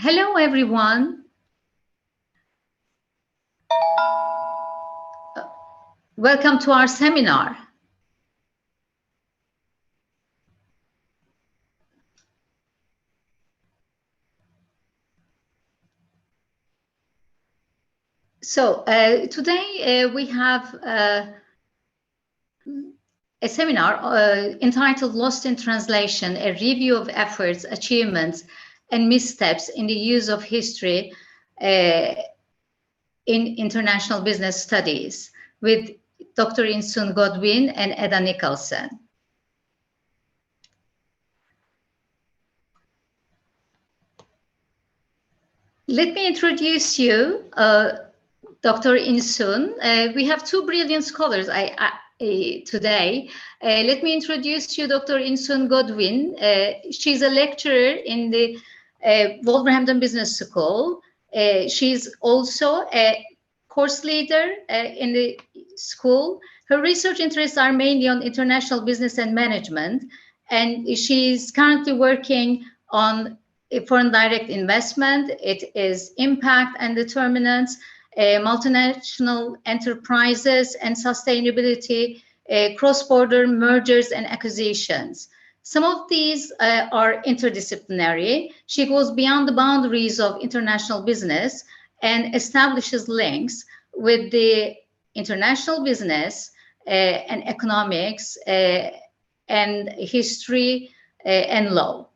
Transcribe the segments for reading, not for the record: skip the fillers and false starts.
Hello, everyone. Welcome to our seminar. So today we have a seminar entitled Lost in Translation, a review of efforts, achievements, and missteps in the use of history in international business studies with Dr. Eun Sun Godwin and Edda Nicolson. Let me introduce you, Dr. Eun Sun. We have two brilliant scholars today. Let me introduce you Dr. Eun Sun Godwin. She's a lecturer in the Wolverhampton Business School. She's also a course leader in the school. Her research interests are mainly on international business and management, and she's currently working on foreign direct investment. It is impact and determinants, multinational enterprises and sustainability, cross-border mergers and acquisitions. Some of these are interdisciplinary. She goes beyond the boundaries of international business and establishes links with the international business and economics and history and law.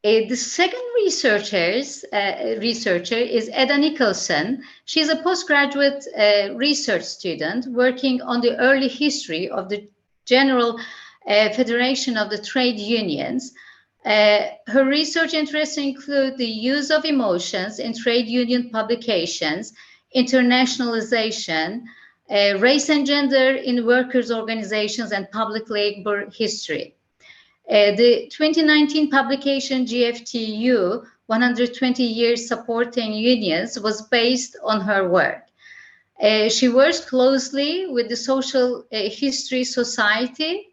The second researcher is Edda Nicolson. She's a postgraduate research student working on the early history of the General Federation of the Trade Unions. Her research interests include the use of emotions in trade union publications, internationalization, race and gender in workers' organizations, and public labor history. The 2019 publication GFTU, 120 Years Supporting Unions, was based on her work. She works closely with the Social History Society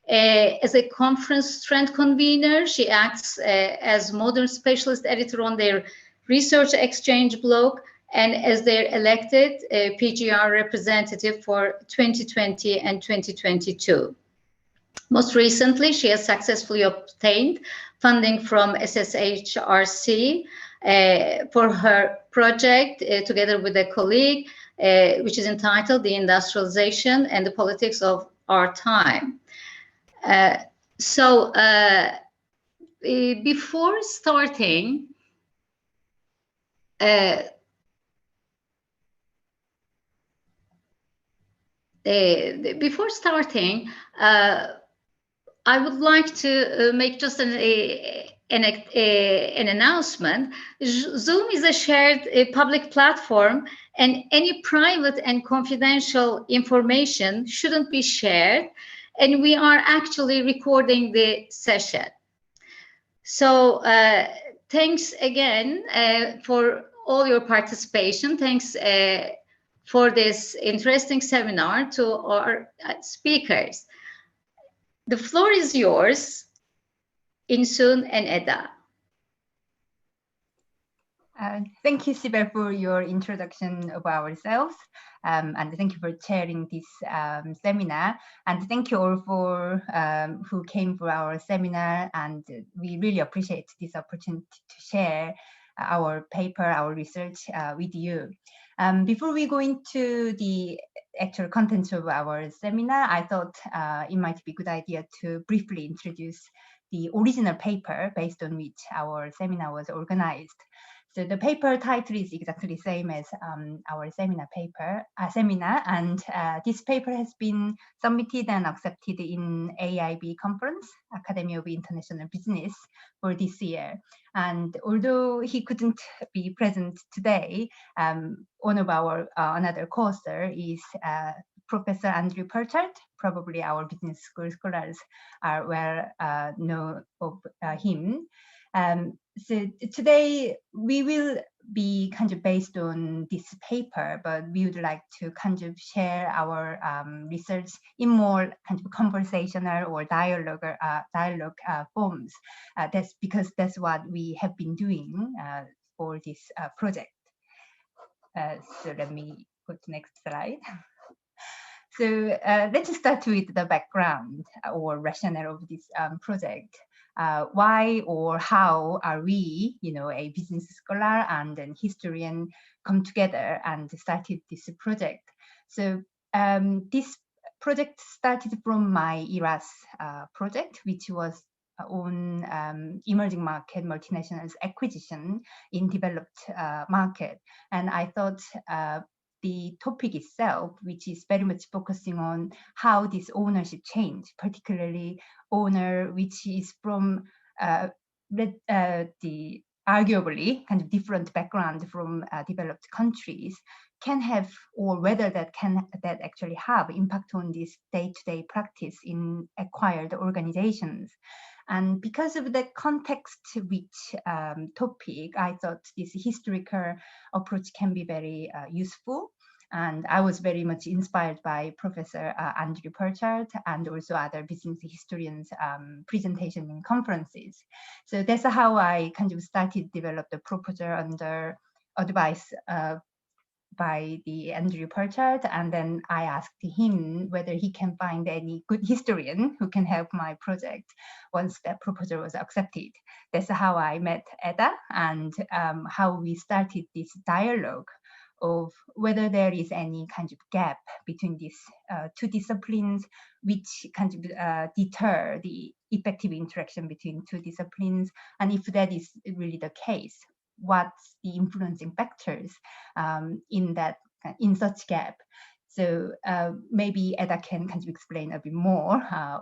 as a conference trend convener. She acts as modern specialist editor on their research exchange blog and as their elected PGR representative for 2020 and 2022. Most recently, she has successfully obtained funding from SSHRC for her project together with a colleague, which is entitled The Industrialization and the Politics of Our Time. Before starting, I would like to make just an announcement. Zoom is a shared public platform, and any private and confidential information shouldn't be shared. And we are actually recording the session. So thanks again for all your participation. Thanks for this interesting seminar to our speakers. The floor is yours, Eun Sun and Edda. Thank you, Sibel, for your introduction of ourselves. And thank you for chairing this seminar. And thank you all for who came for our seminar. And we really appreciate this opportunity to share our paper, our research with you. Before we go into the actual contents of our seminar, I thought it might be a good idea to briefly introduce the original paper based on which our seminar was organized. So the paper title is exactly the same as our seminar, and this paper has been submitted and accepted in AIB conference, Academy of International Business, for this year. And although he couldn't be present today, one of our another co-author is Professor Andrew Perchard. Probably our business school scholars are well know of him. So today we will be kind of based on this paper, but we would like to kind of share our research in more kind of conversational or dialogue forms. That's because that's what we have been doing for this project. So let me go to next slide. So let's start with the background or rationale of this project. Why or how are we, a business scholar and an historian come together and started this project? So this project started from my ERAS project, which was on emerging market multinationals acquisition in developed market. And I thought the topic itself, which is very much focusing on how this ownership change, particularly owner which is from the arguably kind of different background from developed countries, can have, or whether that actually have impact on this day-to-day practice in acquired organizations. And because of the context-rich topic, I thought this historical approach can be very useful. And I was very much inspired by Professor Andrew Perchard and also other business historians' presentation in conferences. So that's how I kind of started to develop the proposal under advice by the Andrew Perchard, and then I asked him whether he can find any good historian who can help my project once that proposal was accepted. That's how I met Edda, and how we started this dialogue of whether there is any kind of gap between these two disciplines, which kind of deter the effective interaction between two disciplines, and if that is really the case, what's the influencing factors in such gap. So maybe Edda can kind of explain a bit more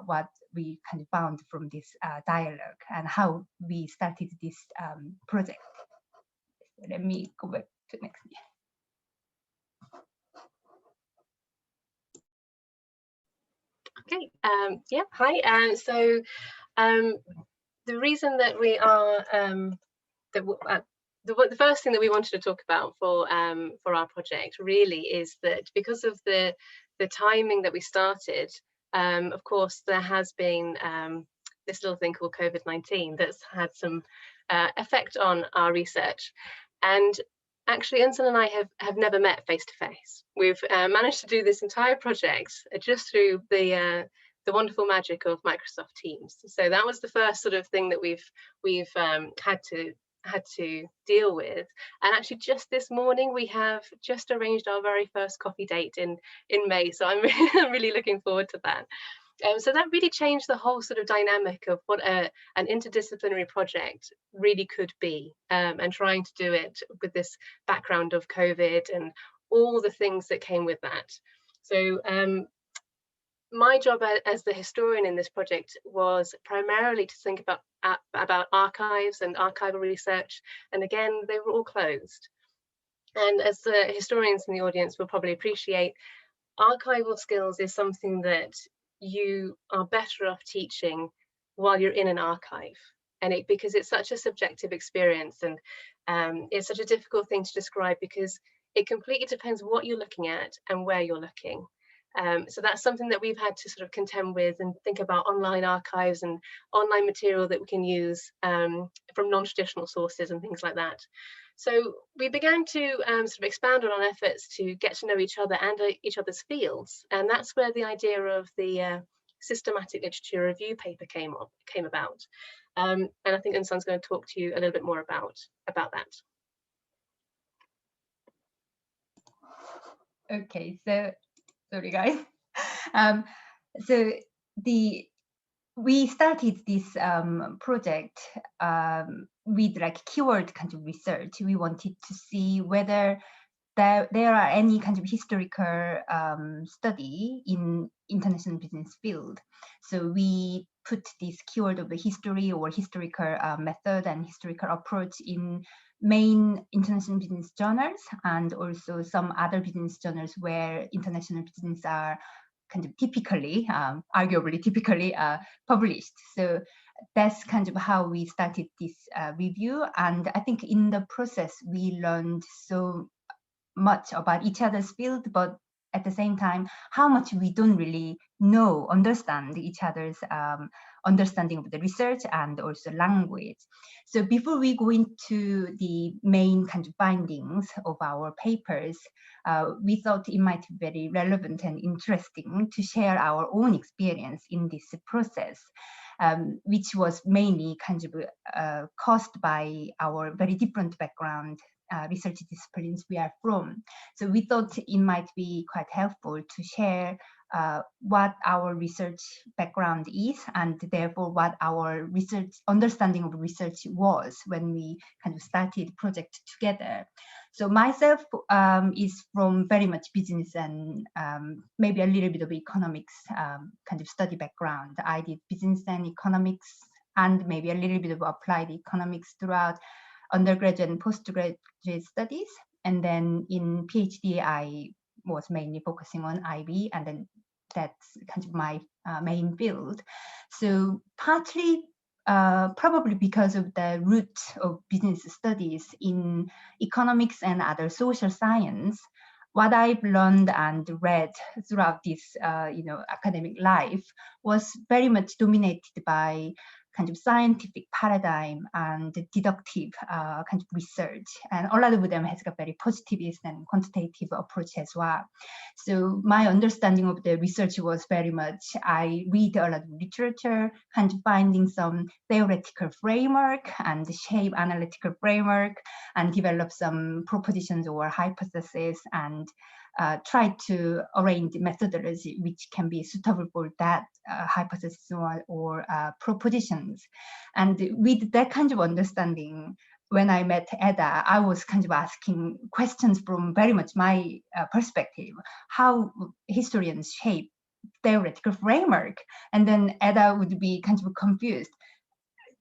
what we kind of found from this dialogue and how we started this project. Let me go back to next year. Okay, yeah, hi. So the reason that we are, the first thing that we wanted to talk about for our project really is that because of the timing that we started, of course, there has been this little thing called COVID-19 that's had some effect on our research. And actually, Eun Sun and I have never met face to face. We've managed to do this entire project just through the wonderful magic of Microsoft Teams. So that was the first sort of thing that we've had to deal with. And actually, just this morning we have just arranged our very first coffee date in May. So I'm really looking forward to that. So that really changed the whole sort of dynamic of what an interdisciplinary project really could be, and trying to do it with this background of COVID and all the things that came with that. So my job as the historian in this project was primarily to think about archives and archival research, and again, they were all closed. And as the historians in the audience will probably appreciate, archival skills is something that you are better off teaching while you're in an archive, and because it's such a subjective experience, and it's such a difficult thing to describe because it completely depends what you're looking at and where you're looking. So that's something that we've had to sort of contend with and think about online archives and online material that we can use from non-traditional sources and things like that. So we began to sort of expand on our efforts to get to know each other and each other's fields, and that's where the idea of the systematic literature review paper came about. And I think Eun Sun's going to talk to you a little bit more about that. Okay, so sorry guys. So we started this project with like keyword kind of research. We wanted to see whether there are any kind of historical study in international business field. So we put this keyword of the history or historical method and historical approach in main international business journals, and also some other business journals where international business are kind of typically, arguably typically published. So that's kind of how we started this review. And I think in the process, we learned so much about each other's field, but at the same time, how much we don't really understand each other's understanding of the research and also language. So before we go into the main kind of findings of our papers, we thought it might be very relevant and interesting to share our own experience in this process, which was mainly kind of caused by our very different background, research disciplines we are from. So we thought it might be quite helpful to share what our research background is, and therefore what our research understanding of research was when we kind of started project together. So myself is from very much business and maybe a little bit of economics kind of study background. I did business and economics and maybe a little bit of applied economics throughout undergraduate and postgraduate studies. And then in PhD, I was mainly focusing on IB, and then that's kind of my main field. So partly probably because of the root of business studies in economics and other social science, what I've learned and read throughout this academic life was very much dominated by kind of scientific paradigm and deductive kind of research. And a lot of them has got very positivist and quantitative approach as well. So my understanding of the research was very much, I read a lot of literature, kind of finding some theoretical framework and shape analytical framework and develop some propositions or hypotheses and try to arrange the methodology which can be suitable for that hypothesis or propositions. And with that kind of understanding, when I met Edda, I was kind of asking questions from very much my perspective, how historians shape theoretical framework. And then Edda would be kind of confused.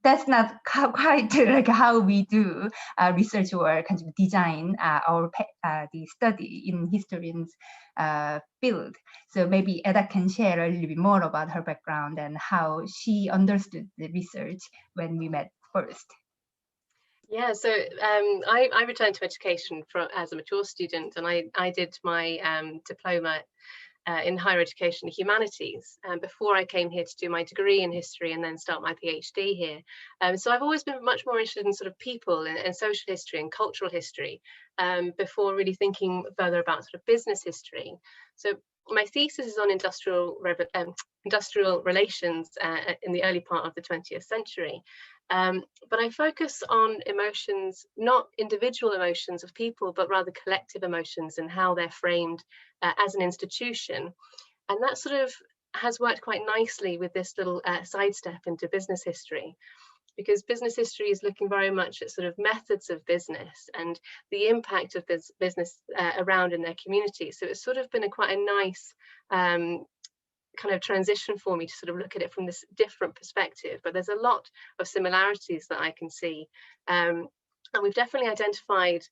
That's not quite like how we do research or kind of design the study in historians field. So maybe Edda can share a little bit more about her background and how she understood the research when we met first. Yeah, so I returned to education as a mature student, and I did my diploma in higher education humanities before I came here to do my degree in history and then start my PhD here. So I've always been much more interested in sort of people and social history and cultural history before really thinking further about sort of business history. So my thesis is on industrial relations in the early part of the 20th century. But I focus on emotions, not individual emotions of people, but rather collective emotions and how they're framed as an institution. And that sort of has worked quite nicely with this little sidestep into business history, because business history is looking very much at sort of methods of business and the impact of this business around in their community. So it's sort of been quite a nice kind of transition for me to sort of look at it from this different perspective, but there's a lot of similarities that I can see. And we've definitely identified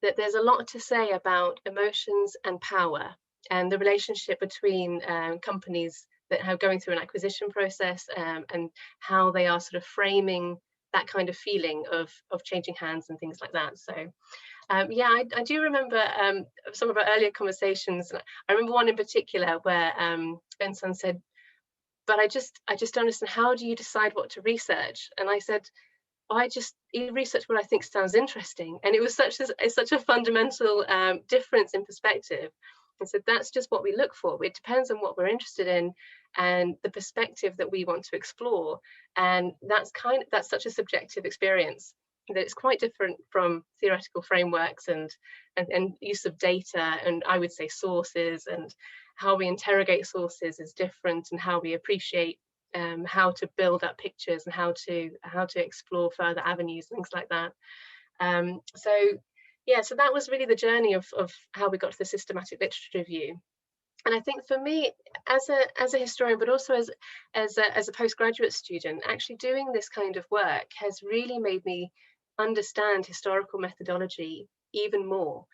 that there's a lot to say about emotions and power and the relationship between companies that are going through an acquisition process and how they are sort of framing that kind of feeling of changing hands and things like that. So yeah, I do remember some of our earlier conversations. I remember one in particular where Eun Sun said, but I just don't understand, how do you decide what to research? And I said, oh, I just research what I think sounds interesting. And it was such a fundamental difference in perspective. And so that's just what we look for. It depends on what we're interested in and the perspective that we want to explore. And that's such a subjective experience that it's quite different from theoretical frameworks and use of data, and I would say sources, and how we interrogate sources is different, and how we appreciate how to build up pictures and how to explore further avenues, things like that. So yeah, so that was really the journey of how we got to the systematic literature review. And I think for me, as a historian, but also as a postgraduate student, actually doing this kind of work has really made me understand historical methodology even more.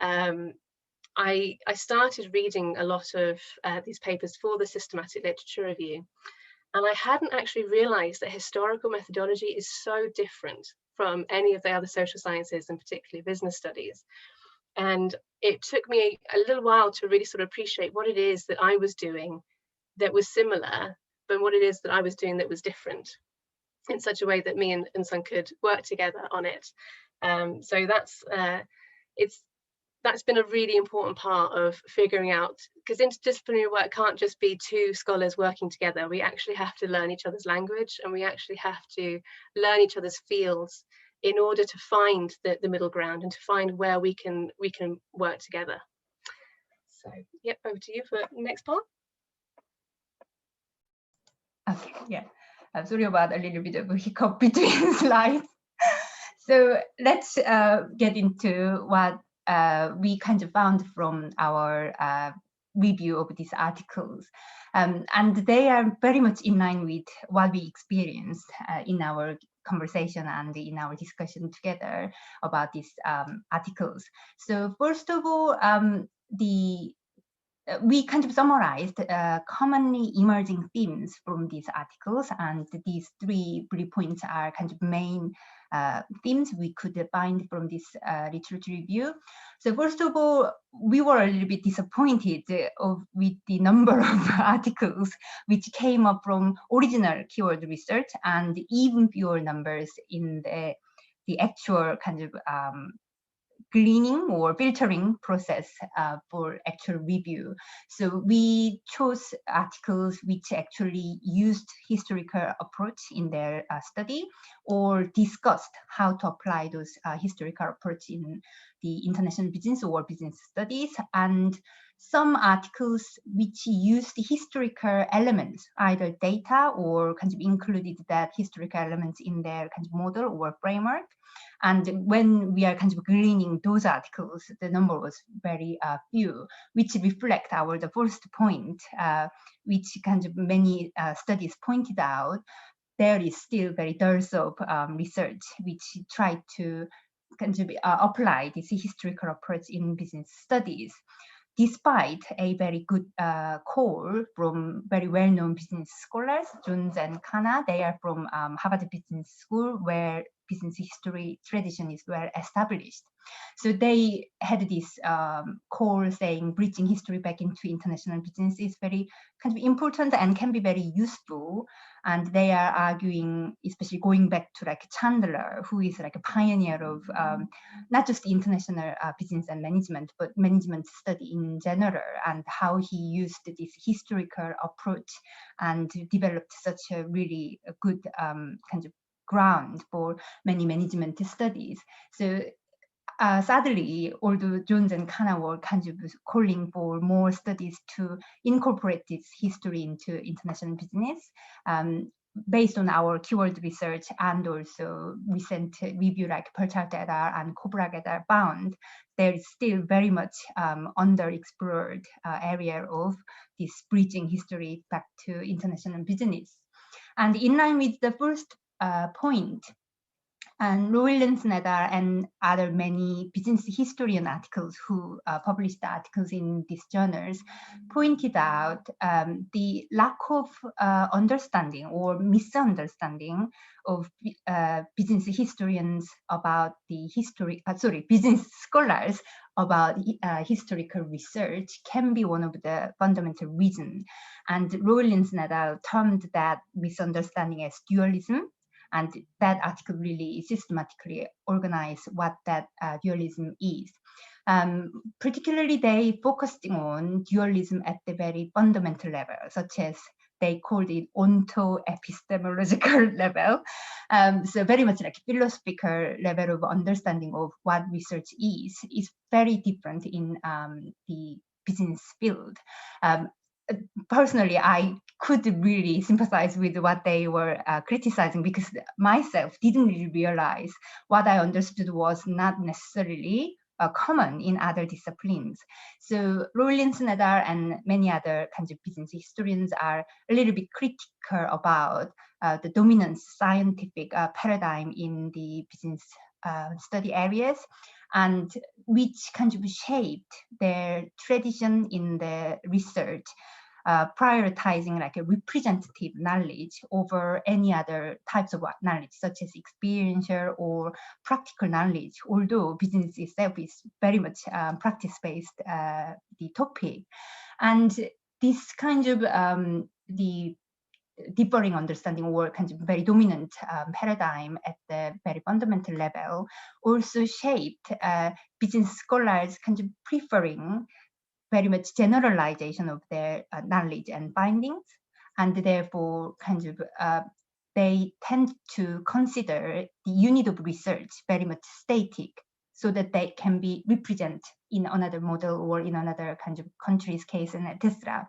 I started reading a lot of these papers for the systematic literature review, And I hadn't actually realized that historical methodology is so different from any of the other social sciences, and particularly business studies. And it took me a little while to really sort of appreciate what it is that I was doing that was similar, but what it is that I was doing that was different, in such a way that me and Eun Sun could work together on it. So that's been a really important part of figuring out, because interdisciplinary work can't just be two scholars working together. We actually have to learn each other's language, and we actually have to learn each other's fields in order to find the middle ground and to find where we can work together. So yep, over to you for the next part. Okay, yeah. I'm sorry about a little bit of a hiccup between slides. So let's get into what we kind of found from our review of these articles. And they are very much in line with what we experienced in our conversation and in our discussion together about these articles. So first of all, we kind of summarized commonly emerging themes from these articles, and these 3 bullet points are kind of main themes we could find from this literature review. So first of all, we were a little bit disappointed with the number of articles which came up from original keyword research, and even fewer numbers in the actual kind of gleaning or filtering process for actual review. So we chose articles which actually used historical approach in their study, or discussed how to apply those historical approach in the international business or business studies, and some articles which used historical elements, either data or kind of included that historical elements in their kind of model or framework. And when we are kind of gleaning those articles, the number was very few, which reflect the first point, which kind of many studies pointed out. There is still very dearth of research which tried to kind of apply this historical approach in business studies, despite a very good call from very well-known business scholars, Jones and Khanna. They are from Harvard Business School, where business history tradition is well established. So they had this call saying bridging history back into international business is very kind of important and can be very useful. And they are arguing, especially going back to like Chandler, who is like a pioneer of not just international business and management, but management study in general, and how he used this historical approach and developed such a really good kind of ground for many management studies. So sadly, although Jones and Khanna were kind of calling for more studies to incorporate this history into international business, based on our keyword research and also recent review like Perchard Edda and Kobrag Edda found, there is still very much underexplored area of this bridging history back to international business. And in line with the first point, and Eun and other many business historian articles who published articles in these journals pointed out the lack of understanding or misunderstanding of business historians about the business scholars about historical research can be one of the fundamental reasons. And Eun termed that misunderstanding as dualism. And that article really systematically organized what that dualism is. Particularly, they focused on dualism at the very fundamental level, such as they called it onto-epistemological level. So very much like philosophical level of understanding of what research is very different in the business field. Personally, I could really sympathize with what they were criticizing, because myself didn't really realize what I understood was not necessarily common in other disciplines. So Eun Sun and many other kinds of business historians are a little bit critical about the dominant scientific paradigm in the business study areas, and which kind of shaped their tradition in the research. prioritizing like a representative knowledge over any other types of knowledge, such as experiential or practical knowledge, although business itself is very much practice-based the topic. And this kind of the differing understanding or kind of very dominant paradigm at the very fundamental level also shaped business scholars kind of preferring very much generalization of their knowledge and findings, and therefore kind of they tend to consider the unit of research very much static, so that they can be represented in another model or in another kind of country's case, and etc.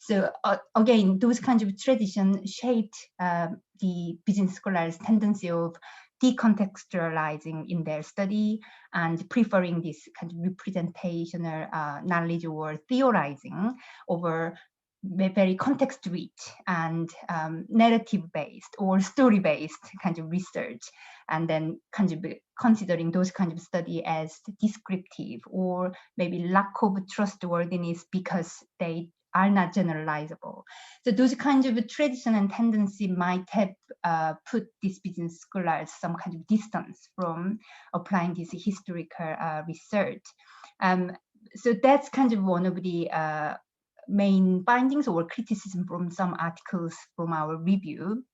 So again, those kinds of traditions shaped the business scholars' tendency of decontextualizing in their study and preferring this kind of representational knowledge or theorizing over very context-rich and narrative-based or story-based kind of research, and then kind of considering those kind of study as descriptive or maybe lack of trustworthiness because they are not generalizable. So those kinds of tradition and tendency might have put these business scholars some kind of distance from applying this historical research. So that's kind of one of the main findings or criticism from some articles from our review.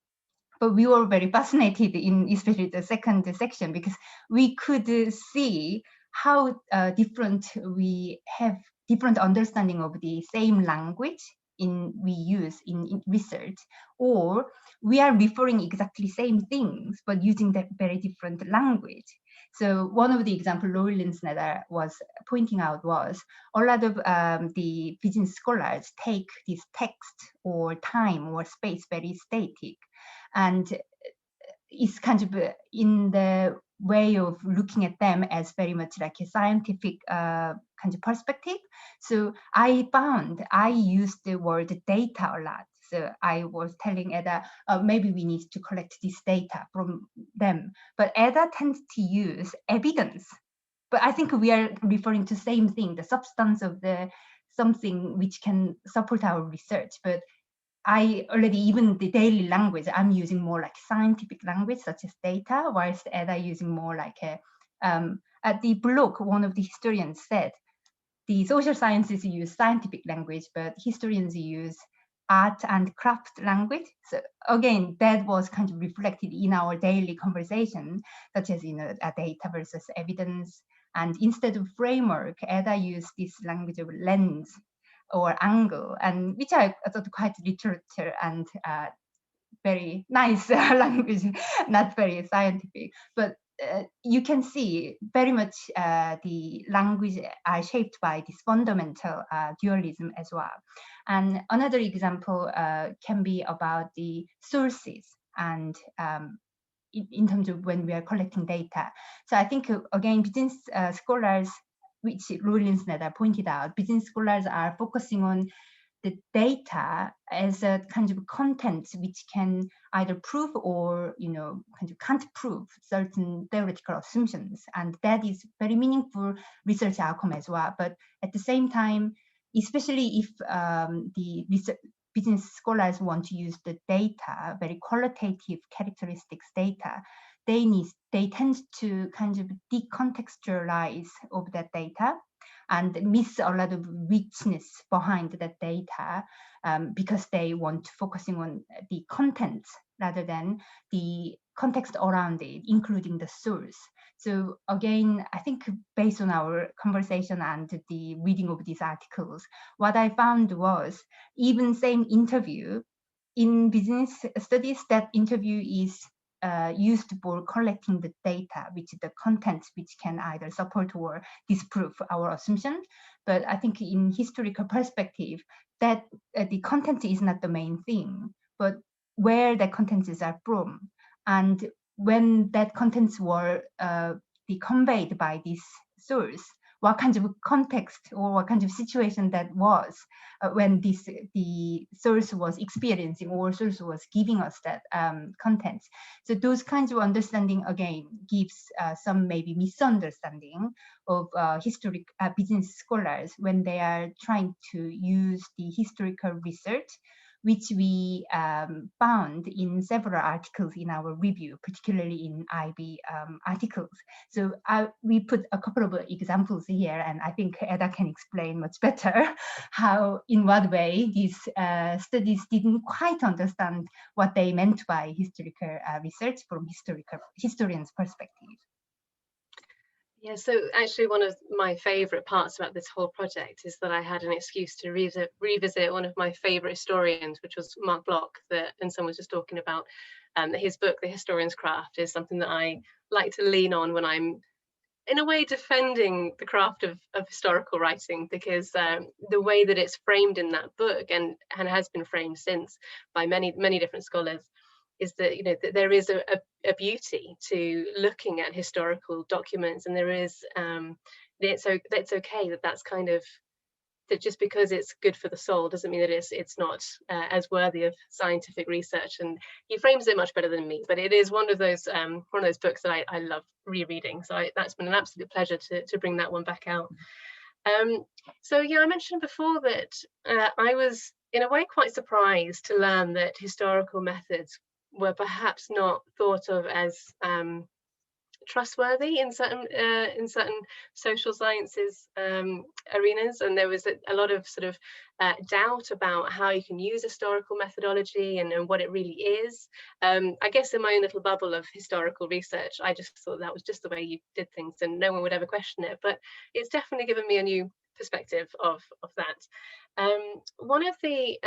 But we were very fascinated in especially the second section, because we could see how different we have different understanding of the same language we use in research, or we are referring exactly same things but using that very different language. So one of the examples Loehlensneder was pointing out was a lot of the business scholars take this text or time or space very static, and it's kind of in the way of looking at them as very much like a scientific kind of perspective. So I found I used the word data a lot. So I was telling Edda, maybe we need to collect this data from them. But Edda tends to use evidence. But I think we are referring to the same thing, the substance of the something which can support our research. But I already, even the daily language, I'm using more like scientific language, such as data, whilst Edda using more like a, at the blog, one of the historians said, the social sciences use scientific language, but historians use art and craft language. So again, that was kind of reflected in our daily conversation, such as, you know, data versus evidence. And instead of framework, Edda used this language of lens or angle, and which I thought quite literature and very nice language, not very scientific. But you can see very much the language are shaped by this fundamental dualism as well. And another example can be about the sources and in terms of when we are collecting data. So I think, again, business scholars, which Loehlensneder pointed out, business scholars are focusing on the data as a kind of content which can either prove or, you know, kind of can't prove certain theoretical assumptions. And that is very meaningful research outcome as well. But at the same time, especially if the business scholars want to use the data, very qualitative characteristics data, they tend to kind of decontextualize of that data and miss a lot of richness behind that data because they want to focusing on the contents rather than the context around it, including the source. So again, I think based on our conversation and the reading of these articles, what I found was even same interview in business studies, that interview is used for collecting the data, which the contents which can either support or disprove our assumption. But I think in historical perspective, that the content is not the main thing, but where the contents are from. And when that contents were conveyed by this source, what kind of context or what kind of situation that was when the source was experiencing or source was giving us that content. So those kinds of understanding again gives some maybe misunderstanding of business scholars when they are trying to use the historical research, which we found in several articles in our review, particularly in IB articles. So we put a couple of examples here, and I think Edda can explain much better how, in what way these studies didn't quite understand what they meant by historical research from historians' perspective. Yeah, so actually one of my favourite parts about this whole project is that I had an excuse to revisit one of my favourite historians, which was Mark Bloch, and someone was just talking about his book, The Historian's Craft, is something that I like to lean on when I'm, in a way, defending the craft of historical writing, because the way that it's framed in that book and has been framed since by many different scholars is that, you know, that there is a beauty to looking at historical documents, and there is it's okay that's kind of, that just because it's good for the soul doesn't mean that it's not as worthy of scientific research. And he frames it much better than me, but it is one of those books that I love rereading. So that's been an absolute pleasure to bring that one back out. So yeah, I mentioned before that I was in a way quite surprised to learn that historical methods were perhaps not thought of as trustworthy in certain social sciences arenas, and there was a lot of sort of doubt about how you can use historical methodology and what it really is. I guess in my own little bubble of historical research, I just thought that was just the way you did things and no one would ever question it, but it's definitely given me a new perspective of that. One of the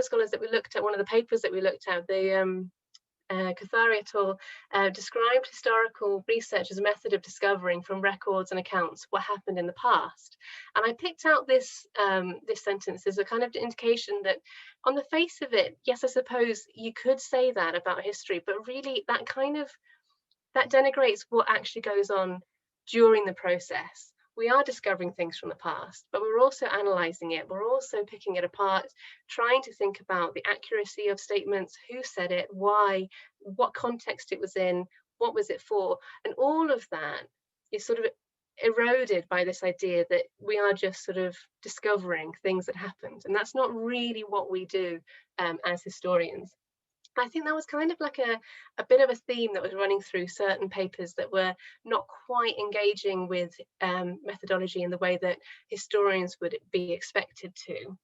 scholars that we looked at, one of the papers that we looked at, Kathari et al. Described historical research as a method of discovering from records and accounts what happened in the past. And I picked out this sentence as a kind of indication that on the face of it, yes, I suppose you could say that about history, but really that denigrates what actually goes on during the process. We are discovering things from the past, but we're also analysing it. We're also picking it apart, trying to think about the accuracy of statements, who said it, why, what context it was in, what was it for, and all of that is sort of eroded by this idea that we are just sort of discovering things that happened, and that's not really what we do as historians. I think that was kind of like a bit of a theme that was running through certain papers that were not quite engaging with methodology in the way that historians would be expected to.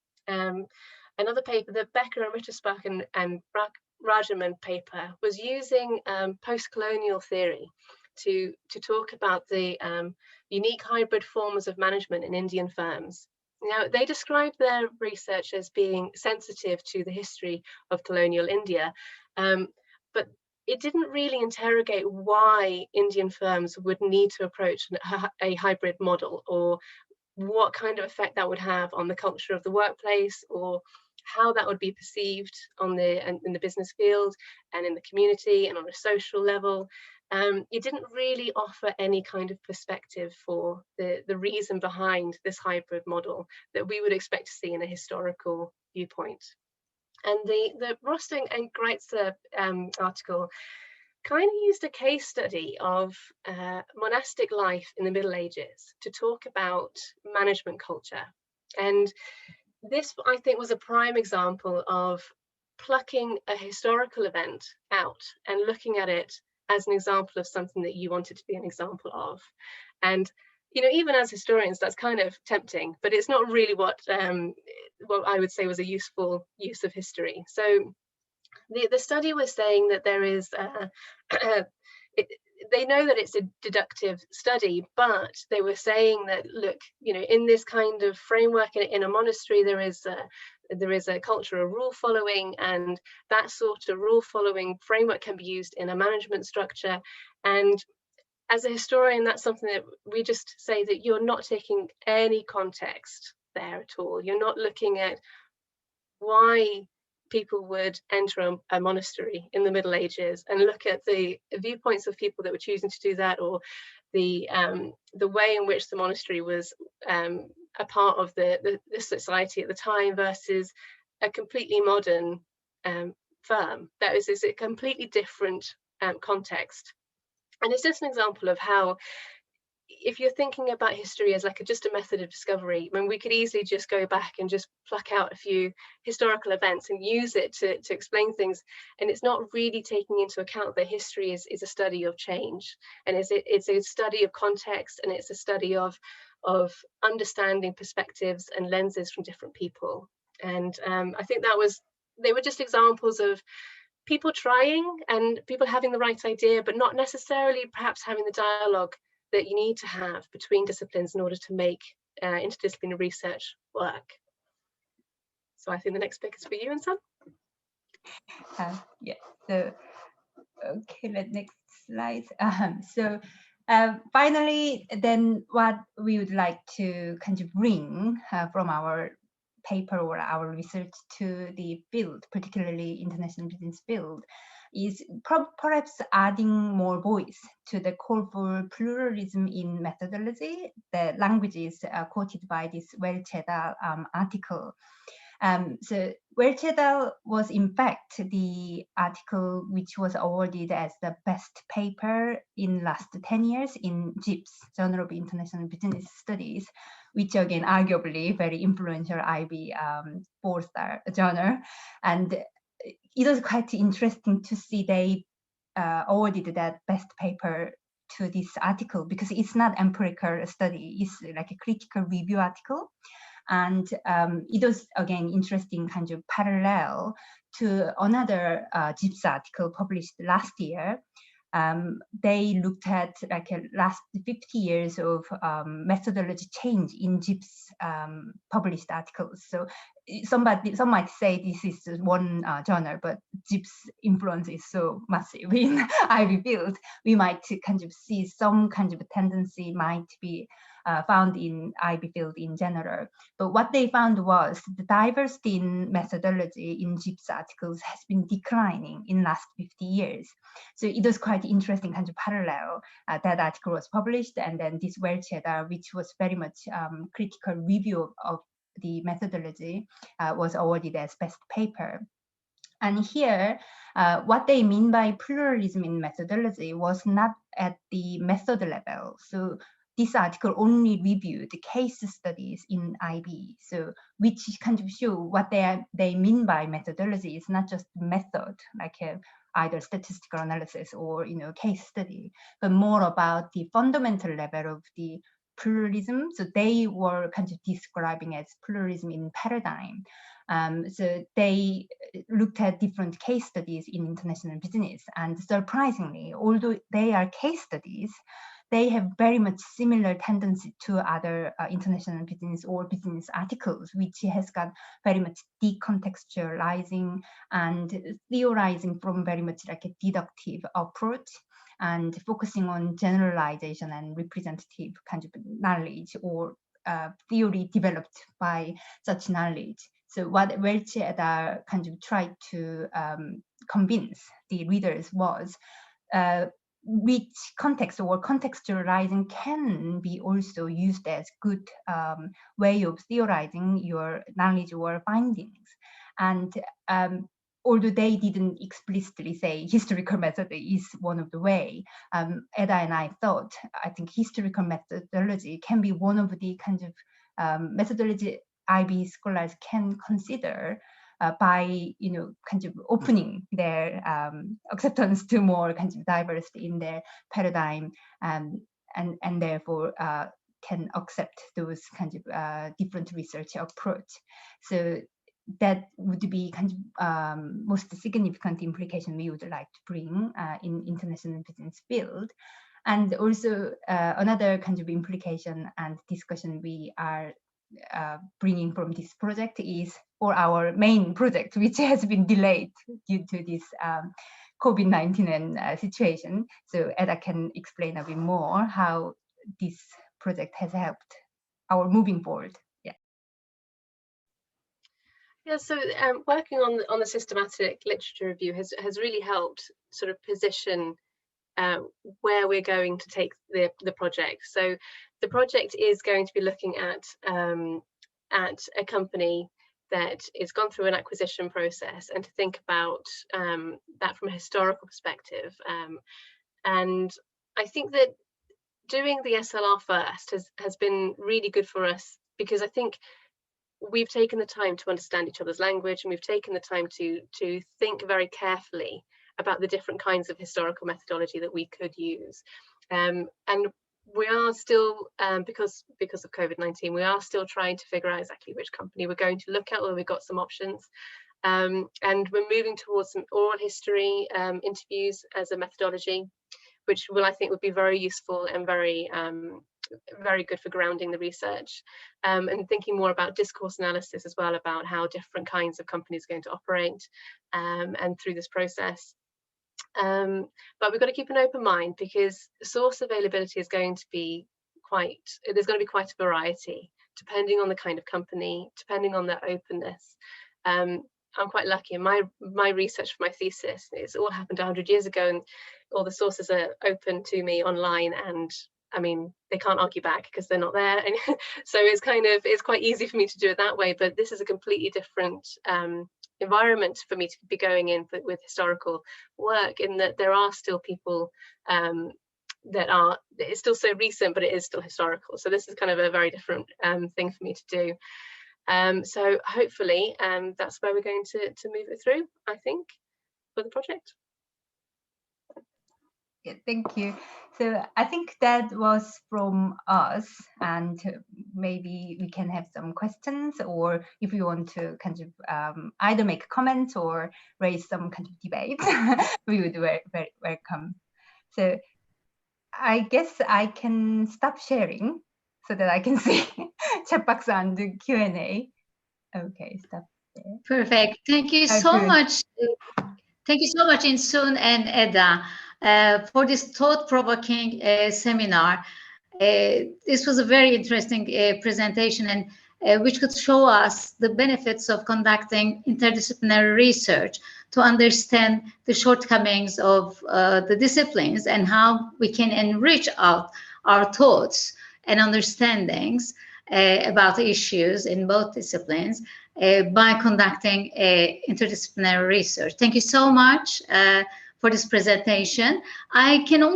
Another paper, the Becker and Rittersbach and Rajaman paper, was using post-colonial theory to talk about the unique hybrid forms of management in Indian firms. Now, they describe their research as being sensitive to the history of colonial India, but it didn't really interrogate why Indian firms would need to approach a hybrid model, or what kind of effect that would have on the culture of the workplace, or how that would be perceived in the business field and in the community and on a social level. It didn't really offer any kind of perspective for the reason behind this hybrid model that we would expect to see in a historical viewpoint. And the Rosting and Greitzer article kind of used a case study of monastic life in the Middle Ages to talk about management culture. And this, I think, was a prime example of plucking a historical event out and looking at it as an example of something that you wanted to be an example of. And, you know, even as historians, that's kind of tempting, but it's not really what I would say was a useful use of history. So the study was saying that there is they know that it's a deductive study, but they were saying that, look, you know, in this kind of framework in a monastery, there is a culture of rule following, and that sort of rule following framework can be used in a management structure. And as a historian, that's something that we just say that you're not taking any context there at all. You're not looking at why people would enter a monastery in the Middle Ages and look at the viewpoints of people that were choosing to do that, or the way in which the monastery was a part of the society at the time versus a completely modern firm. That is a completely different context. And it's just an example of how, if you're thinking about history as like just a method of discovery, I mean, we could easily just go back and just pluck out a few historical events and use it to explain things, and it's not really taking into account that history is a study of change, and it's a study of context, and it's a study of understanding perspectives and lenses from different people. And I think they were just examples of people trying and people having the right idea, but not necessarily perhaps having the dialogue that you need to have between disciplines in order to make interdisciplinary research work. So I think the next pick is for you, Eun Sun. Yeah, so, okay, the next slide. Finally, then what we would like to kind of bring from our paper or our research to the field, particularly international business field, is perhaps adding more voice to the call for pluralism in methodology. The language is quoted by this Welch et al. Article. So Welch et al. Was in fact the article which was awarded as the best paper in last 10 years in JIBS, Journal of International Business Studies, which again arguably very influential IB 4-star journal. And it was quite interesting to see they awarded that best paper to this article, because it's not empirical study, it's like a critical review article. And it was again interesting kind of parallel to another JIBS article published last year. They looked at like last 50 years of methodology change in JIBS published articles. So some might say this is one journal, but JIBS influence is so massive in IB field. We might kind of see some kind of tendency might be found in IB field in general. But what they found was the diversity in methodology in JIBS articles has been declining in last 50 years. So it was quite interesting kind of parallel. That article was published, and then this Welch et al., which was very much critical review of the methodology, was awarded as best paper. And here, what they mean by pluralism in methodology was not at the method level. So this article only reviewed the case studies in IB, so which kind of show what they mean by methodology is not just method, like either statistical analysis or case study, but more about the fundamental level of the pluralism. So they were kind of describing as pluralism in paradigm. So they looked at different case studies in international business, and surprisingly, although they are case studies, they have very much similar tendency to other international business or business articles, which has got very much decontextualizing and theorizing from very much like a deductive approach, and focusing on generalization and representative kind of knowledge or theory developed by such knowledge. So what Welch et al. Kind of tried to convince the readers was which context or contextualizing can be also used as good way of theorizing your knowledge or findings. And although they didn't explicitly say historical method is one of the way, Edda and I thought, I think historical methodology can be one of the kind of methodology IB scholars can consider by kind of opening their acceptance to more kind of diversity in their paradigm, and therefore can accept those kind of different research approach. So that would be kind of most significant implication we would like to bring in international business field. And also another kind of implication and discussion we are bringing from this project is for our main project, which has been delayed due to this COVID-19 situation. So Edda can explain a bit more how this project has helped our moving forward. Yeah, so working on the systematic literature review has really helped sort of position where we're going to take the project. So the project is going to be looking at a company that is gone through an acquisition process, and to think about that from a historical perspective. And I think that doing the SLR first has been really good for us, because I think we've taken the time to understand each other's language, and we've taken the time to think very carefully about the different kinds of historical methodology that we could use. And we are still, because of COVID-19, we are still trying to figure out exactly which company we're going to look at, or we've got some options. And we're moving towards some oral history interviews as a methodology, which I think would be very useful and very good for grounding the research, and thinking more about discourse analysis as well, about how different kinds of companies are going to operate and through this process. But we've got to keep an open mind, because source availability is going to be there's going to be quite a variety depending on the kind of company, depending on their openness. I'm quite lucky in my research for my thesis. It's all happened 100 years ago, and all the sources are open to me online, and I mean, they can't argue back because they're not there. And so it's quite easy for me to do it that way. But this is a completely different environment for me to be going in with historical work, in that there are still people it's still so recent, but it is still historical. So this is kind of a very different thing for me to do. So hopefully that's where we're going to move it through, I think, for the project. Yeah, thank you. So I think that was from us, and maybe we can have some questions, or if you want to kind of either make comments or raise some kind of debate, we would very welcome. So I guess I can stop sharing so that I can see chat box and the Q&A. Okay, stop there. Perfect. Thank you so much. Thank you so much, Eun Sun and Edda, for this thought-provoking seminar. This was a very interesting presentation, and which could show us the benefits of conducting interdisciplinary research to understand the shortcomings of the disciplines, and how we can enrich our thoughts and understandings about issues in both disciplines by conducting interdisciplinary research. Thank you so much for this presentation. I can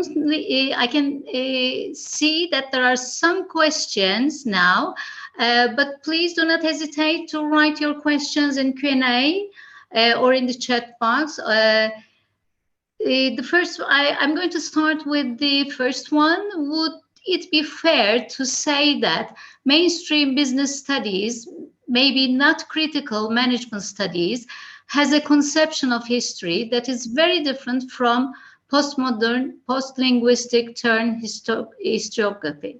see that there are some questions now, but please do not hesitate to write your questions in Q&A or in the chat box. The first, I'm going to start with the first one. Would it be fair to say that mainstream business studies, maybe not critical management studies, has a conception of history that is very different from postmodern, post-linguistic turn historiography?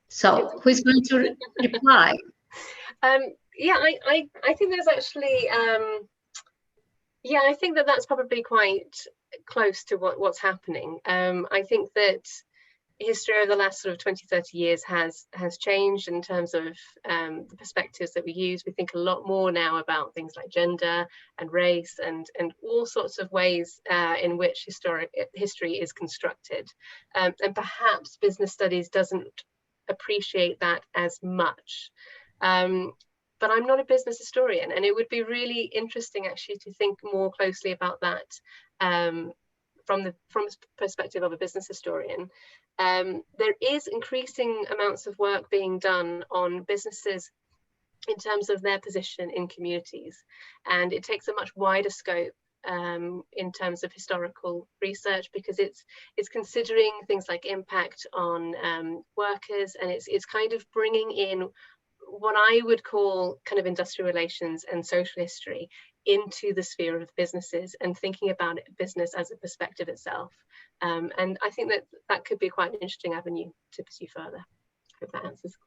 So who's going to reply? Yeah, I think there's actually, yeah, I think that's probably quite close to what's happening. I think that history over the last sort of 20-30 years has changed in terms of the perspectives that we use. We think a lot more now about things like gender and race and all sorts of ways in which history is constructed, and perhaps business studies doesn't appreciate that as much. But I'm not a business historian, and it would be really interesting actually to think more closely about that from the perspective of a business historian. There is increasing amounts of work being done on businesses in terms of their position in communities, and it takes a much wider scope in terms of historical research, because it's considering things like impact on workers, and it's kind of bringing in what I would call kind of industrial relations and social history into the sphere of businesses, and thinking about business as a perspective itself. And I think that could be quite an interesting avenue to pursue further. I hope that answers the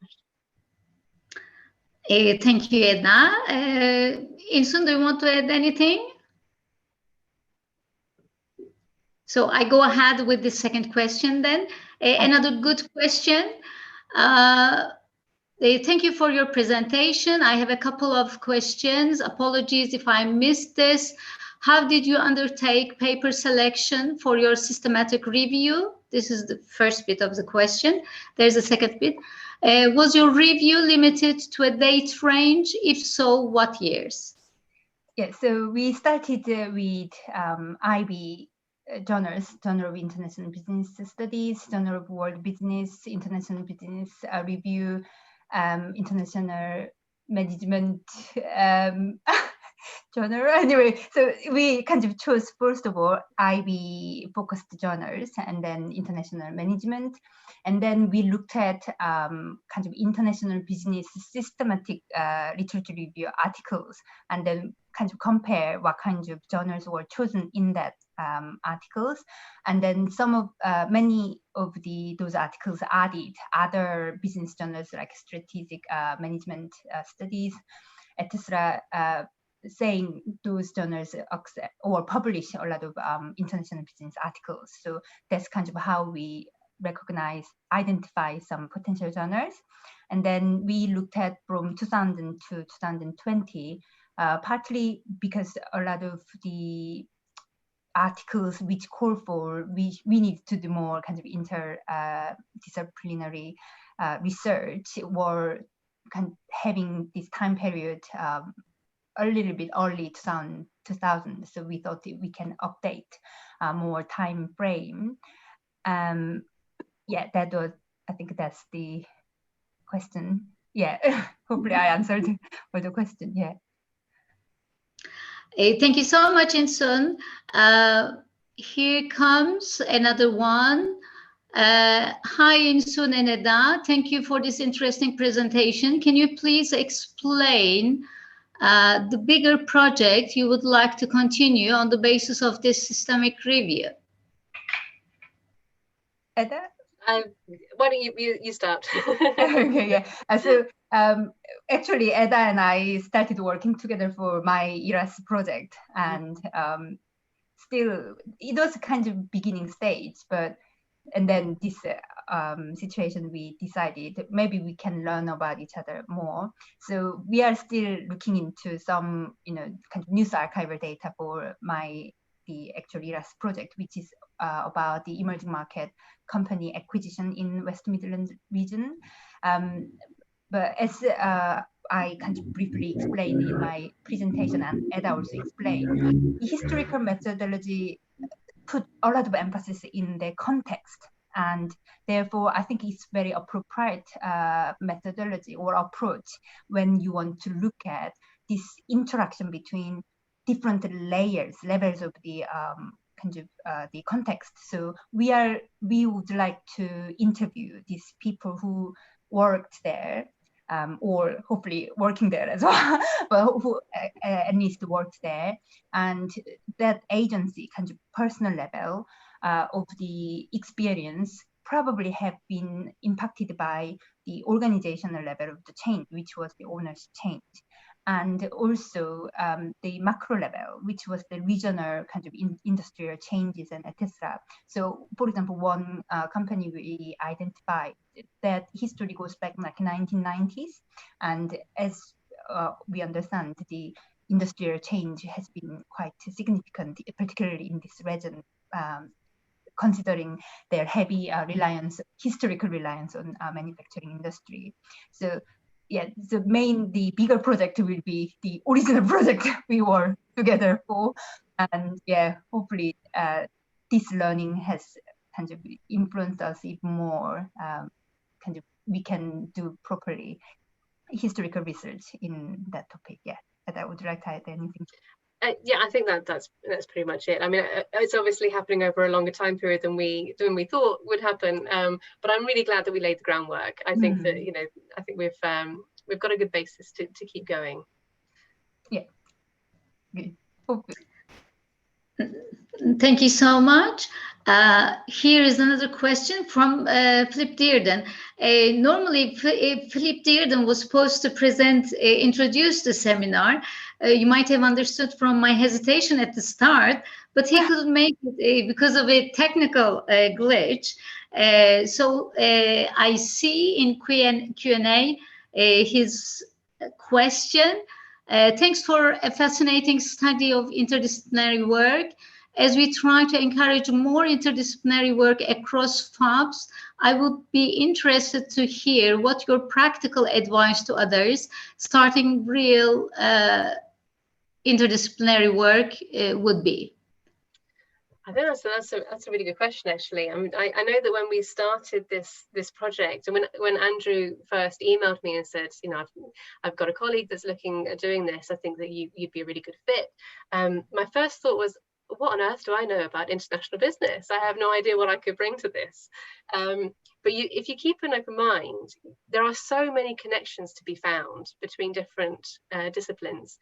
question. Thank you, Edda. Eun Sun, do you want to add anything? So I go ahead with the second question then. Another good question. Thank you for your presentation. I have a couple of questions. Apologies if I missed this. How did you undertake paper selection for your systematic review? This is the first bit of the question. There's a second bit. Was your review limited to a date range? If so, what years? Yeah, so we started with IB journals, Journal of International Business Studies, Journal of World Business, International Business Review, International Management journal. Anyway, so we kind of chose, first of all, IB focused journals and then international management. And then we looked at kind of international business systematic literature review articles, and then kind of compare what kinds of journals were chosen in that articles. And then many of those articles added other business journals like strategic management studies, etc., saying those journals accept or publish a lot of international business articles. So that's kind of how we identify some potential journals. And then we looked at from 2000 to 2020, partly because a lot of the articles which call for, we need to do more kind of interdisciplinary research were kind of having this time period a little bit early 2000. So we thought that we can update more time frame. Yeah, I think that's the question. Yeah, hopefully I answered for the question. Yeah. Thank you so much, Eun Sun. Here comes another one. Hi, Eun Sun and Edda. Thank you for this interesting presentation. Can you please explain the bigger project you would like to continue on the basis of this systemic review? Edda? Why don't you start? Okay, yeah. So actually, Edda and I started working together for my ERAS project, and still it was kind of beginning stage, and then this situation, we decided maybe we can learn about each other more. So we are still looking into some, kind of news archival data for the actual ERAS project, which is about the emerging market company acquisition in West Midlands region. But as I kind of briefly explained in my presentation, and Edda also explained, the historical methodology put a lot of emphasis in the context, and therefore I think it's very appropriate methodology or approach when you want to look at this interaction between different levels of the kind of the context. So we would like to interview these people who worked there, or hopefully working there as well, but who at least worked there, and that agency kind of personal level of the experience probably have been impacted by the organizational level of the change, which was the owner's change, and also the macro level, which was the regional kind of industrial changes and etc. So, for example, one company we identified that history goes back like 1990s, and as we understand, the industrial change has been quite significant, particularly in this region, considering their heavy historical reliance on manufacturing industry. So yeah, the bigger project will be the original project we were together for. And yeah, hopefully this learning has kind of influenced us even more. Kind of we can do properly historical research in that topic. Yeah, and I would like to add anything. Yeah, I think that's pretty much it. I mean, it's obviously happening over a longer time period than we thought would happen. But I'm really glad that we laid the groundwork. I think that I think we've got a good basis to keep going. Yeah. Good. Okay. Thank you so much. Here is another question from Philip Dearden. Normally, Philip Dearden was supposed to introduce the seminar. You might have understood from my hesitation at the start, but he couldn't make it because of a technical glitch. So I see in Q&A his question. Thanks for a fascinating study of interdisciplinary work. As we try to encourage more interdisciplinary work across FABs, I would be interested to hear what your practical advice to others starting real interdisciplinary work would be. I think that's a really good question, actually. I mean, I know that when we started this project, and when Andrew first emailed me and said, you know, I've got a colleague that's looking at doing this, I think that you'd be a really good fit. My first thought was, what on earth do I know about international business? I have no idea what I could bring to this. But if you keep an open mind, there are so many connections to be found between different disciplines.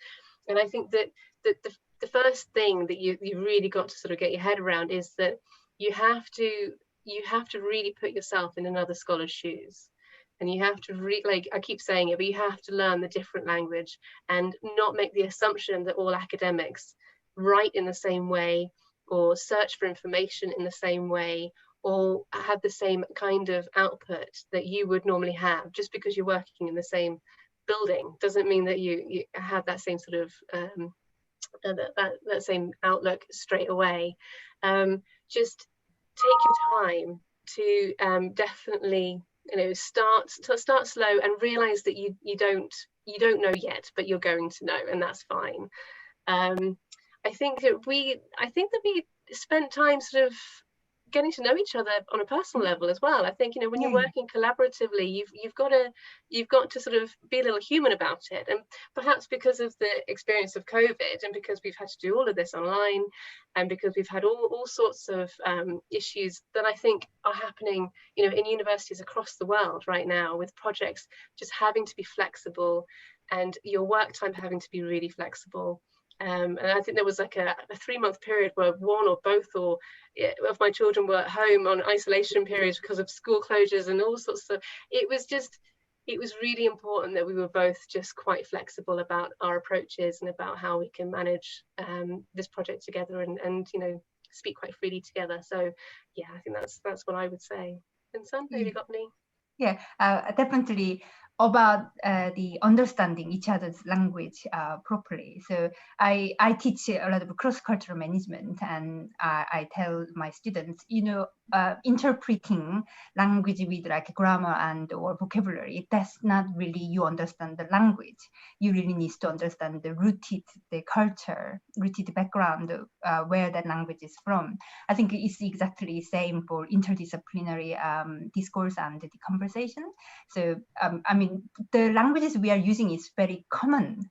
And I think that the first thing that you really got to sort of get your head around is that you have to really put yourself in another scholar's shoes. And you have to like I keep saying it, but you have to learn the different language and not make the assumption that all academics write in the same way or search for information in the same way or have the same kind of output that you would normally have. Just because you're working in the same building doesn't mean that you have that same sort of that same outlook straight away. Just take your time to definitely, you know, start slow and realize that you don't know yet, but you're going to know, and that's fine. I think that we spent time sort of getting to know each other on a personal level as well. I think, you know, when you're working collaboratively, you've got to sort of be a little human about it. And perhaps because of the experience of COVID, and because we've had to do all of this online, and because we've had all sorts of issues that I think are happening, you know, in universities across the world right now, with projects just having to be flexible and your work time having to be really flexible. And I think there was like a 3-month period where one or both of my children were at home on isolation periods because of school closures and all sorts of. It was really important that we were both just quite flexible about our approaches and about how we can manage this project together and you know, speak quite freely together. So yeah, I think that's what I would say. And Sun, have you got any? Yeah, definitely about the understanding each other's language properly. So I teach a lot of cross-cultural management, and I tell my students, you know, interpreting language with like grammar and or vocabulary, that's not really you understand the language. You really need to understand the culture, rooted background where that language is from. I think it's exactly the same for interdisciplinary discourse and the conversation. So I mean, the languages we are using is very common,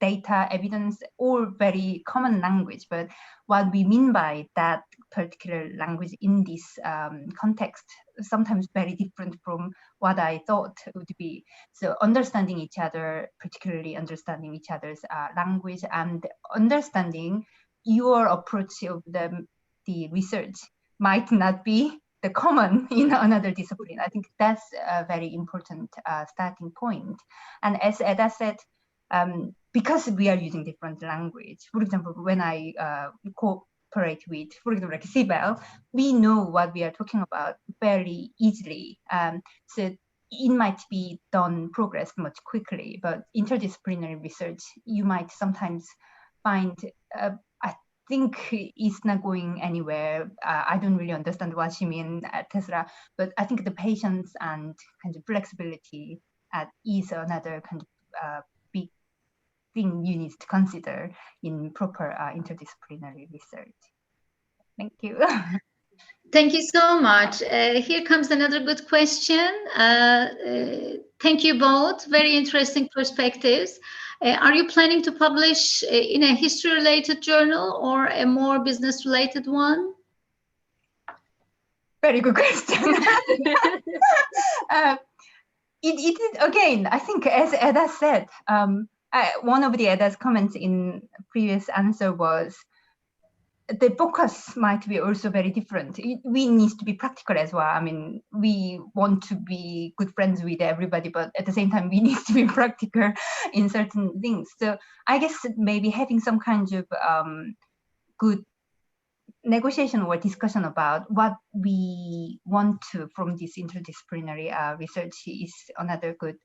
data, evidence, all very common language. But what we mean by that particular language in this context, sometimes very different from what I thought it would be. So understanding each other, particularly understanding each other's language and understanding your approach of the research might not be the common in another discipline. I think that's a very important starting point. And as Edda said, because we are using different language, for example, when I cooperate with, for example, like CBEL, we know what we are talking about very easily. So it might be done progress much quickly, but interdisciplinary research, you might sometimes find I think it's not going anywhere. I don't really understand what she means at Tesla, but I think the patience and kind of flexibility is another kind of big thing you need to consider in proper interdisciplinary research. Thank you. Thank you so much. Here comes another good question. Thank you both. Very interesting perspectives. Are you planning to publish in a history-related journal or a more business-related one? Very good question. It is, again, I think as Edda said, one of the Edda's comments in previous answer was, the focus might be also very different. We need to be practical as well. I mean, we want to be good friends with everybody, but at the same time, we need to be practical in certain things. So I guess maybe having some kind of good negotiation or discussion about what we want to from this interdisciplinary research is another good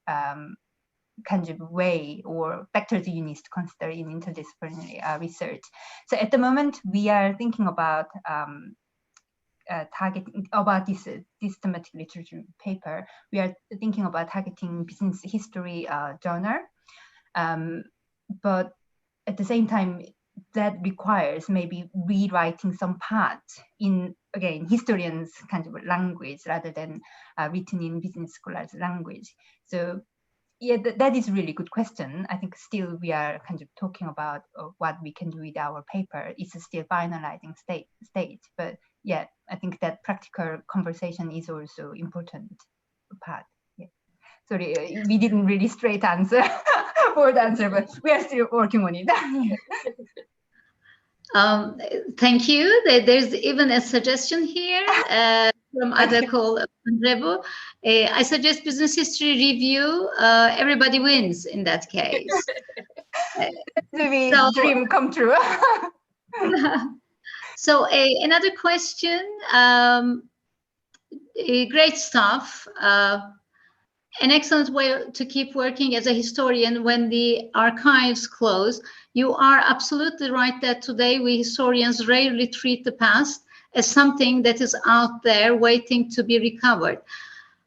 kind of way or factors you need to consider in interdisciplinary research. So at the moment, we are thinking about targeting about this systematic literature paper. We are thinking about targeting business history journal, but at the same time, that requires maybe rewriting some parts in, again, historians' kind of language rather than written in business scholars' language. So yeah, that is a really good question. I think still we are kind of talking about what we can do with our paper. It's still finalizing stage, but yeah, I think that practical conversation is also important part. Yeah. Sorry, we didn't really straight answer for the answer, but we are still working on it. Thank you. There's even a suggestion here from Edda called Revo. I suggest business history review. Everybody wins in that case. Maybe dream come true. So another question. Great stuff. An excellent way to keep working as a historian when the archives close. You are absolutely right that today we historians rarely treat the past as something that is out there waiting to be recovered.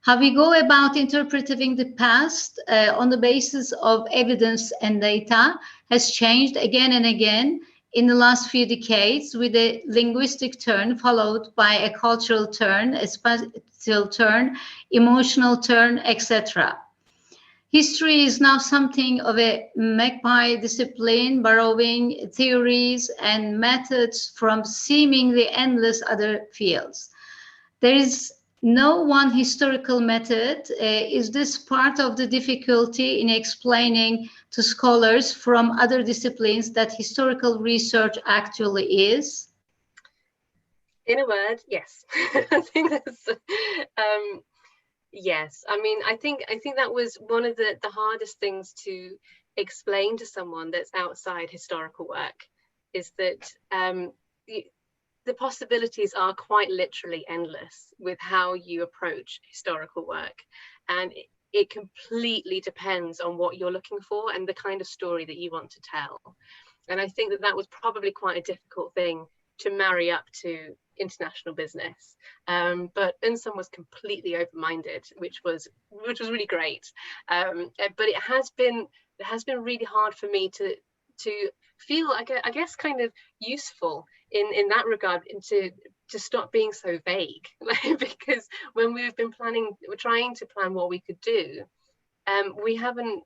How we go about interpreting the past on the basis of evidence and data has changed again and again in the last few decades, with a linguistic turn followed by a cultural turn, a spatial turn, emotional turn, etc. History is now something of a magpie discipline, borrowing theories and methods from seemingly endless other fields. There is no one historical method. Is this part of the difficulty in explaining to scholars from other disciplines that historical research actually is? In a word, yes. I think that's yes. I mean, I think that was one of the hardest things to explain to someone that's outside historical work, is that the possibilities are quite literally endless with how you approach historical work, and it completely depends on what you're looking for and the kind of story that you want to tell. And I think that was probably quite a difficult thing to marry up to international business, but Eun Sun was completely open-minded, which was really great. But it has been really hard for me to feel, I guess, kind of useful in that regard, and to stop being so vague. Because when we're trying to plan what we could do, we haven't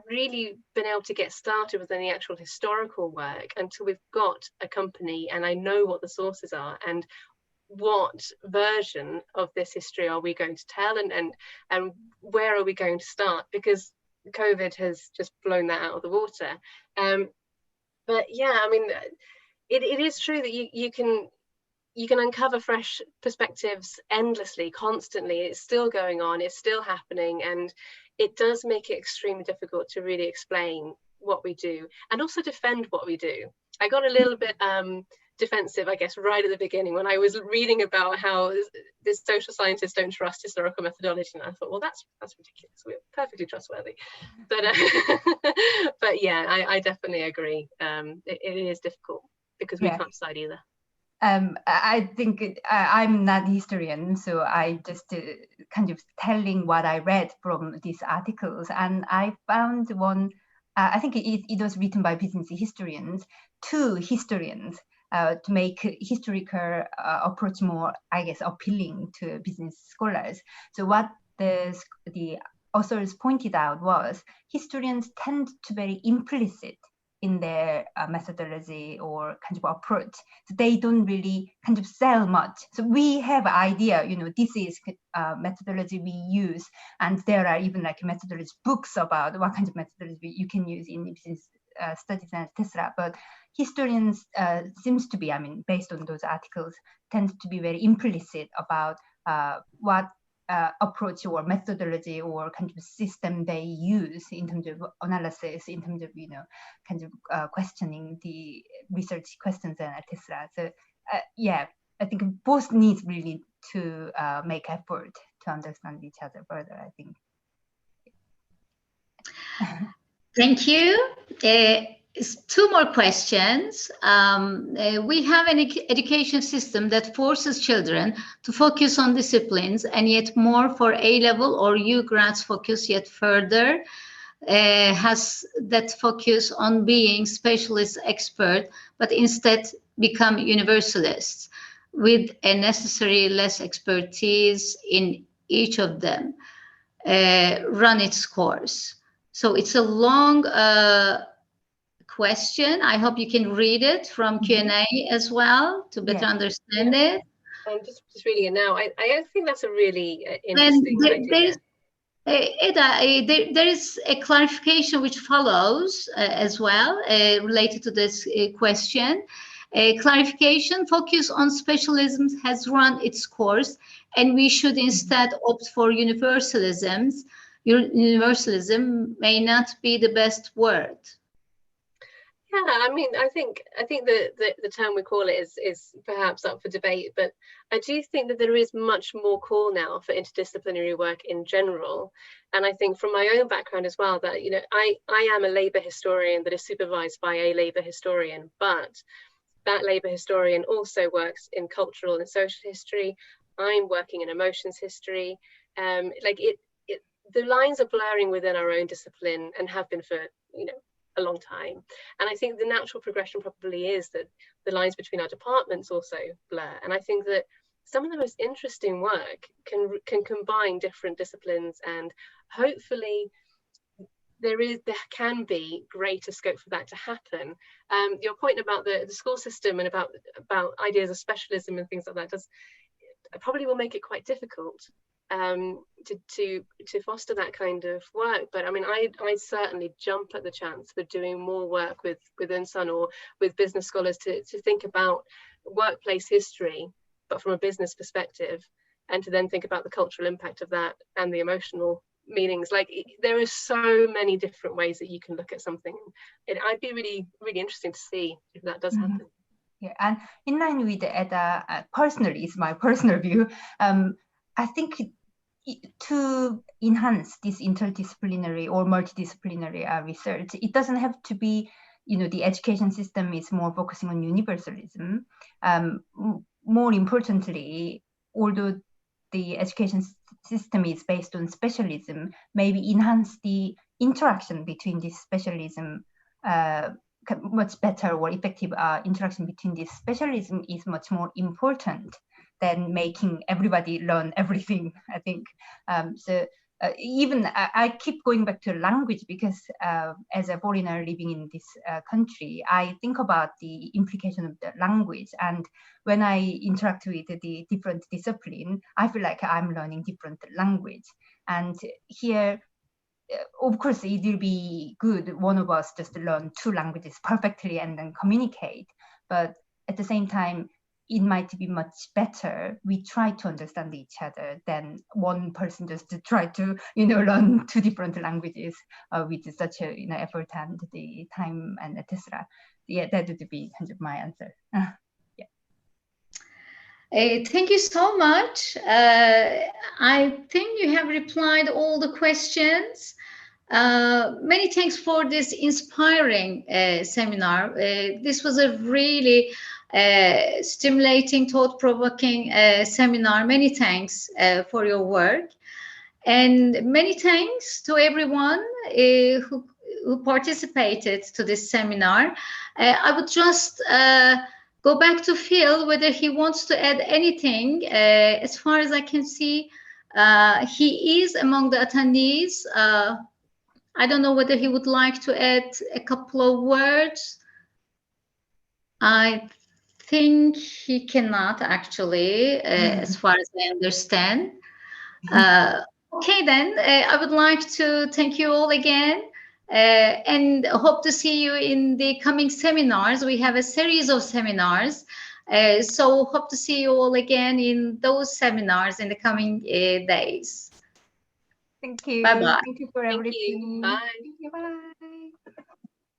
really been able to get started with any actual historical work until we've got a company and I know what the sources are and what version of this history are we going to tell, and where are we going to start, because COVID has just blown that out of the water. But yeah, I mean, it is true that you can uncover fresh perspectives endlessly, constantly. It's still going on, it's still happening, and it does make it extremely difficult to really explain what we do and also defend what we do. I got a little bit defensive, I guess, right at the beginning when I was reading about how the social scientists don't trust historical methodology, and I thought, well, that's ridiculous. We're perfectly trustworthy. But but yeah, I definitely agree. It is difficult because we can't decide either. I think I'm not a historian, so I just kind of telling what I read from these articles, and I found one. I think it was written by business historians to historians to make historical approach more, I guess, appealing to business scholars. So what the authors pointed out was historians tend to be very implicit in their methodology or kind of approach. So they don't really kind of sell much. So we have an idea, this is methodology we use, and there are even like methodology books about what kind of methodology you can use in business studies and etc. But historians seems to be, I mean, based on those articles, tend to be very implicit about what approach or methodology or kind of system they use in terms of analysis, in terms of kind of questioning the research questions and etc. So yeah, I think both needs really to make effort to understand each other further, I think. Thank you. Two more questions. We have an education system that forces children to focus on disciplines, and yet more for A-level or U-grads focus yet further. Has that focus on being specialist expert, but instead become universalists with a necessary less expertise in each of them, run its course. So it's a long question. I hope you can read it from Q&A as well to better understand it. I'm just reading it now. I think that's a really interesting idea. Edda, there is a clarification which follows as well related to this question. Clarification, focus on specialisms has run its course, and we should instead opt for universalisms. Universalism may not be the best word. Yeah, I mean, I think the term we call it is perhaps up for debate, but I do think that there is much more call now for interdisciplinary work in general. And I think from my own background as well, that, you know, I am a labour historian that is supervised by a labour historian, but that labour historian also works in cultural and social history. I'm working in emotions history. The lines are blurring within our own discipline and have been for, you know, a long time. And I think the natural progression probably is that the lines between our departments also blur. And I think that some of the most interesting work can combine different disciplines, and hopefully there can be greater scope for that to happen. Your point about the school system and about ideas of specialism and things like that probably will make it quite difficult to foster that kind of work. But I mean, I certainly jump at the chance for doing more work with Eun Sun or with business scholars to think about workplace history, but from a business perspective, and to then think about the cultural impact of that and the emotional meanings. Like, there are so many different ways that you can look at something. I'd be really, really interesting to see if that does happen. Yeah, and in line with Edda, personally, it's my personal view. I think to enhance this interdisciplinary or multidisciplinary research, it doesn't have to be, you know, the education system is more focusing on universalism. More importantly, although the education system is based on specialism, maybe enhance the interaction between this specialism. Much better or effective interaction between this specialism is much more important than making everybody learn everything, I think. Even I keep going back to language because as a foreigner living in this country, I think about the implication of the language. And when I interact with the different discipline, I feel like I'm learning different language. And here, of course, it will be good one of us just learn two languages perfectly and then communicate. But at the same time, it might be much better we try to understand each other than one person just to try to, you know, learn two different languages with such a, you know, effort and the time and etc. Yeah, that would be kind of my answer. Thank you so much. I think you have replied all the questions. Many thanks for this inspiring seminar. This was a really stimulating, thought-provoking seminar. Many thanks for your work. And many thanks to everyone who participated to this seminar. I would just go back to Phil, whether he wants to add anything. As far as I can see, he is among the attendees. I don't know whether he would like to add a couple of words. I think he cannot actually, as far as I understand. Okay, then I would like to thank you all again. And hope to see you in the coming seminars. We have a series of seminars. So hope to see you all again in those seminars in the coming days. Thank you. Bye-bye. Thank you for everything. Bye. Thank you. Bye.